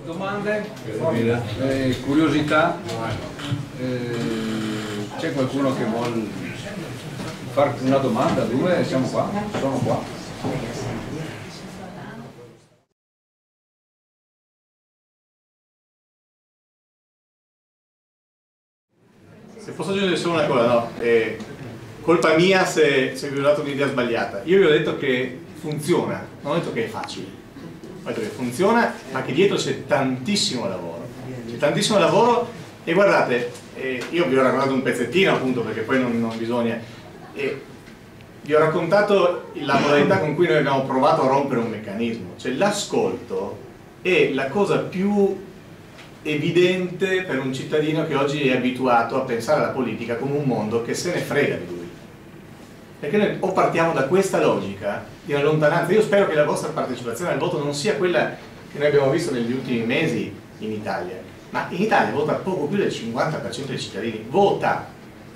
Domande? Curiosità? C'è qualcuno che vuole fare una domanda? Due? Siamo qua? Sono qua. Se posso aggiungere solo una cosa, no? Colpa mia se vi ho dato un'idea sbagliata. Io vi ho detto che funziona, non ho detto che è facile. Ho detto che funziona, ma che dietro c'è tantissimo lavoro. C'è tantissimo lavoro e guardate, io vi ho raccontato un pezzettino appunto perché poi non bisogna. Vi ho raccontato la modalità con cui noi abbiamo provato a rompere un meccanismo. Cioè l'ascolto è la cosa più evidente per un cittadino che oggi è abituato a pensare alla politica come un mondo che se ne frega di lui. Perché noi o partiamo da questa logica di una lontananza. Io spero che la vostra partecipazione al voto non sia quella che noi abbiamo visto negli ultimi mesi in Italia, ma in Italia vota poco più del 50% dei cittadini, vota.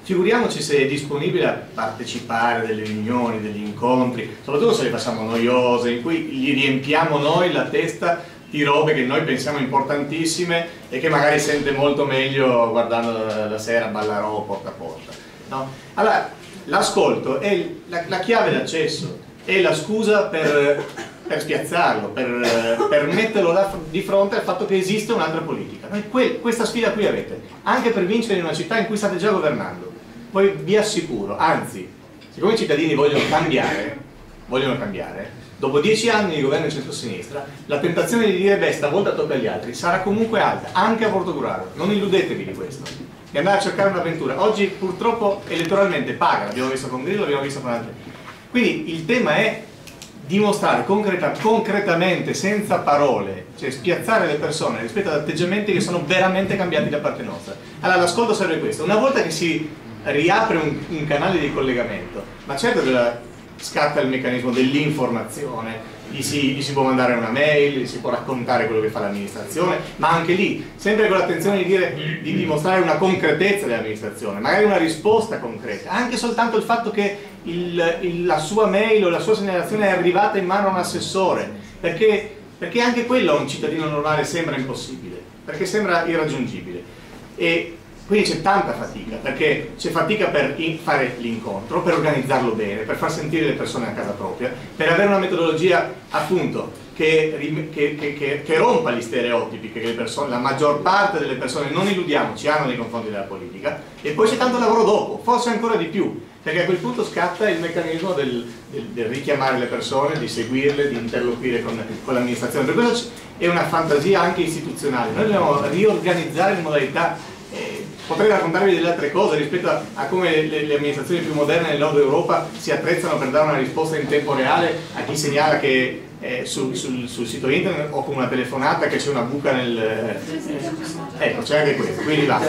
Figuriamoci se è disponibile a partecipare delle riunioni, degli incontri, soprattutto se le facciamo noiose, in cui gli riempiamo noi la testa di robe che noi pensiamo importantissime e che magari sente molto meglio guardando la sera Ballarò porta a porta, no? Allora, l'ascolto è la chiave d'accesso, è la scusa per spiazzarlo, per metterlo di fronte al fatto che esiste un'altra politica. Questa sfida qui avete, anche per vincere in una città in cui state già governando. Poi vi assicuro, anzi, siccome i cittadini vogliono cambiare, dopo 10 anni di governo di centro-sinistra, la tentazione di dire beh, stavolta tocca agli altri, sarà comunque alta, anche a Portogruaro. Non illudetevi di questo, di andare a cercare un'avventura. Oggi purtroppo elettoralmente paga, l'abbiamo visto con Grillo, l'abbiamo visto con altri. Quindi il tema è dimostrare concretamente, senza parole, cioè spiazzare le persone rispetto ad atteggiamenti che sono veramente cambiati da parte nostra. Allora l'ascolto serve questo, una volta che si riapre un canale di collegamento, ma certo che scatta il meccanismo dell'informazione, gli si può mandare una mail, gli si può raccontare quello che fa l'amministrazione, ma anche lì, sempre con l'attenzione di dimostrare una concretezza dell'amministrazione, magari una risposta concreta, anche soltanto il fatto che la sua mail o la sua segnalazione è arrivata in mano a un assessore, perché anche quello a un cittadino normale sembra impossibile, perché sembra irraggiungibile. E quindi c'è tanta fatica, perché c'è fatica per fare l'incontro, per organizzarlo bene, per far sentire le persone a casa propria, per avere una metodologia appunto che rompa gli stereotipi che la maggior parte delle persone, non illudiamoci, hanno nei confronti della politica. E poi c'è tanto lavoro dopo, forse ancora di più, perché a quel punto scatta il meccanismo del richiamare le persone, di seguirle, di interloquire con l'amministrazione. Per questo è una fantasia anche istituzionale. Noi dobbiamo riorganizzare in modalità. Potrei raccontarvi delle altre cose rispetto a come le amministrazioni più moderne nel nord Europa si attrezzano per dare una risposta in tempo reale a chi segnala che sul sito internet o con una telefonata che c'è una buca nel... ecco, c'è anche questo, quindi va.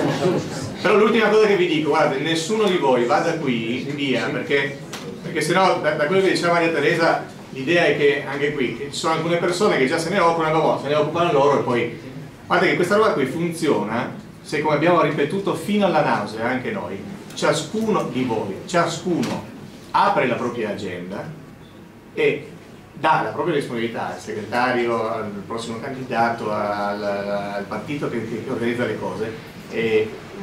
Però l'ultima cosa che vi dico, guardate, nessuno di voi vada qui via, perché sennò da quello che diceva Maria Teresa l'idea è che anche qui che ci sono alcune persone che già se ne occupano loro e poi... Guardate che questa roba qui funziona se, come abbiamo ripetuto fino alla nausea anche noi, ciascuno di voi, ciascuno apre la propria agenda e dà la propria disponibilità al segretario, al prossimo candidato, al partito che organizza le cose,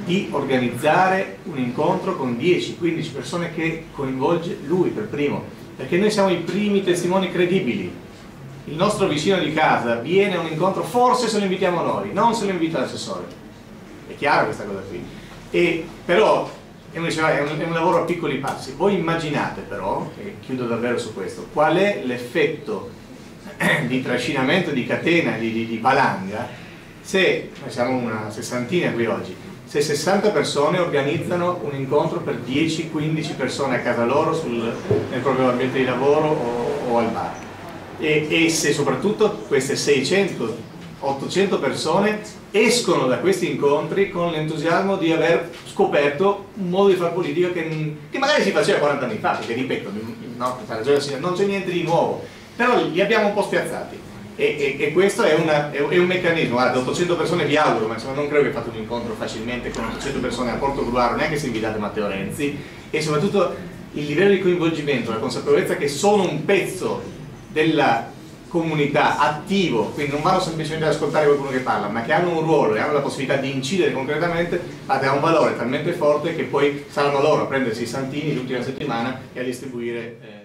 di organizzare un incontro con 10-15 persone che coinvolge lui per primo, perché noi siamo i primi testimoni credibili. Il nostro vicino di casa viene a un incontro, forse se lo invitiamo noi, non se lo invita l'assessore. È chiaro questa cosa qui, però è un lavoro a piccoli passi. Voi immaginate però, e chiudo davvero su questo, qual è l'effetto di trascinamento, di catena, di valanga, se, noi siamo una sessantina qui oggi, se 60 persone organizzano un incontro per 10-15 persone a casa loro, nel proprio ambiente di lavoro o al bar, e se soprattutto queste 600-800 persone escono da questi incontri con l'entusiasmo di aver scoperto un modo di fare politica che magari si faceva 40 anni fa, perché ripeto, no, non c'è niente di nuovo, però li abbiamo un po' spiazzati e questo è un meccanismo. Guarda, 800 persone vi auguro, ma insomma non credo che fate un incontro facilmente con 800 persone a Portogruaro, neanche se invitate Matteo Renzi, e soprattutto il livello di coinvolgimento, la consapevolezza che sono un pezzo della comunità, attivo, quindi non vanno semplicemente ad ascoltare qualcuno che parla, ma che hanno un ruolo e hanno la possibilità di incidere concretamente, ha un valore talmente forte che poi saranno loro a prendersi i santini l'ultima settimana e a distribuire